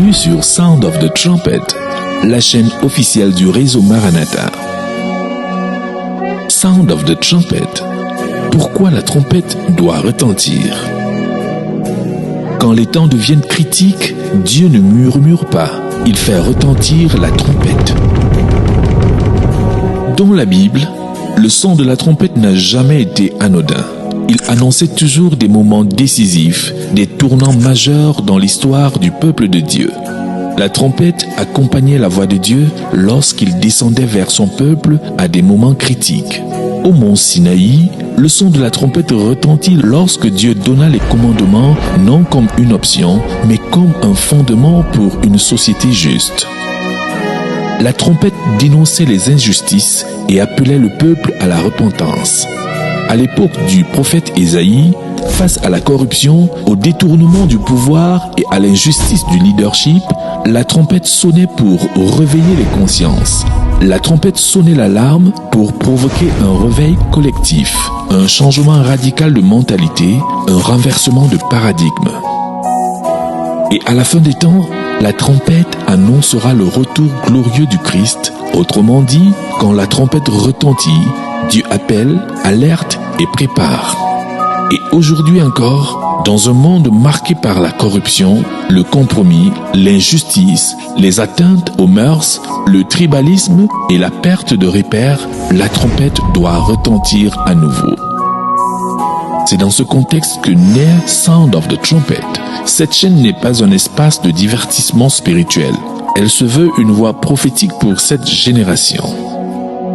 Bienvenue sur Sound of the Trumpet, la chaîne officielle du réseau Maranatha. Sound of the Trumpet. Pourquoi la trompette doit retentir? Quand les temps deviennent critiques, Dieu ne murmure pas, il fait retentir la trompette. Dans la Bible, le son de la trompette n'a jamais été anodin. Il annonçait toujours des moments décisifs, des tournants majeurs dans l'histoire du peuple de Dieu. La trompette accompagnait la voix de Dieu lorsqu'il descendait vers son peuple à des moments critiques. Au mont Sinaï, le son de la trompette retentit lorsque Dieu donna les commandements non comme une option, mais comme un fondement pour une société juste. La trompette dénonçait les injustices et appelait le peuple à la repentance. À l'époque du prophète Ésaïe, face à la corruption, au détournement du pouvoir et à l'injustice du leadership, la trompette sonnait pour réveiller les consciences. La trompette sonnait l'alarme pour provoquer un réveil collectif, un changement radical de mentalité, un renversement de paradigme. Et à la fin des temps, la trompette annoncera le retour glorieux du Christ. Autrement dit, quand la trompette retentit, Dieu appelle, alerte et prépare. Et aujourd'hui encore, dans un monde marqué par la corruption, le compromis, l'injustice, les atteintes aux mœurs, le tribalisme et la perte de repères, la trompette doit retentir à nouveau. C'est dans ce contexte que naît Sound of the Trumpet. Cette chaîne n'est pas un espace de divertissement spirituel. Elle se veut une voix prophétique pour cette génération.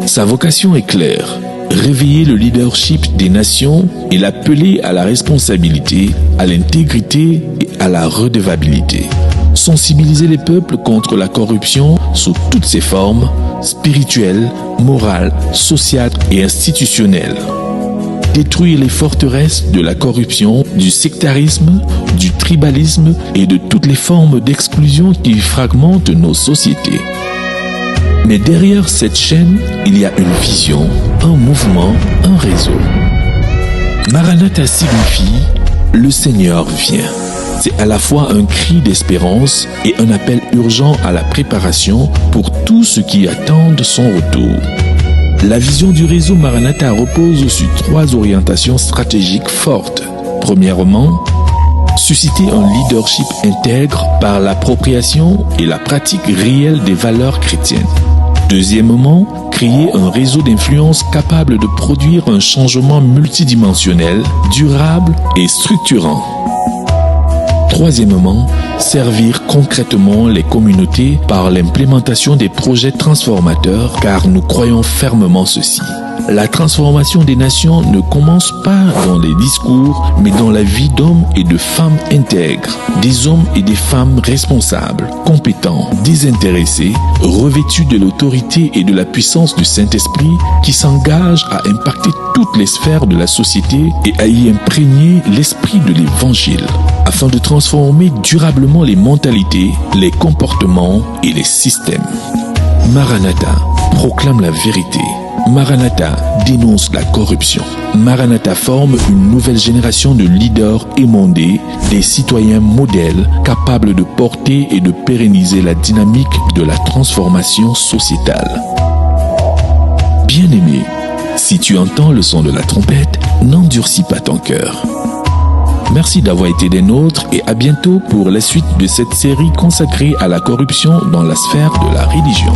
Sa vocation est claire. Réveiller le leadership des nations et l'appeler à la responsabilité, à l'intégrité et à la redevabilité. Sensibiliser les peuples contre la corruption sous toutes ses formes, spirituelles, morales, sociales et institutionnelles. Détruire les forteresses de la corruption, du sectarisme, du tribalisme et de toutes les formes d'exclusion qui fragmentent nos sociétés. Mais derrière cette chaîne, il y a une vision, un mouvement, un réseau. Maranatha signifie « Le Seigneur vient ». C'est à la fois un cri d'espérance et un appel urgent à la préparation pour tous ceux qui attendent son retour. La vision du réseau Maranatha repose sur 3 orientations stratégiques fortes. Premièrement, susciter un leadership intègre par l'appropriation et la pratique réelle des valeurs chrétiennes. Deuxièmement, créer un réseau d'influence capable de produire un changement multidimensionnel, durable et structurant. Troisièmement, servir concrètement les communautés par l'implémentation des projets transformateurs, car nous croyons fermement ceci. La transformation des nations ne commence pas dans les discours, mais dans la vie d'hommes et de femmes intègres, des hommes et des femmes responsables, compétents, désintéressés, revêtus de l'autorité et de la puissance du Saint-Esprit, qui s'engagent à impacter toutes les sphères de la société et à y imprégner l'esprit de l'Évangile, afin de transformer durablement les mentalités, les comportements et les systèmes. Maranatha proclame la vérité. Maranatha dénonce la corruption. Maranatha forme une nouvelle génération de leaders émondés, des citoyens modèles capables de porter et de pérenniser la dynamique de la transformation sociétale. Bien-aimé, si tu entends le son de la trompette, n'endurcis pas ton cœur. Merci d'avoir été des nôtres et à bientôt pour la suite de cette série consacrée à la corruption dans la sphère de la religion.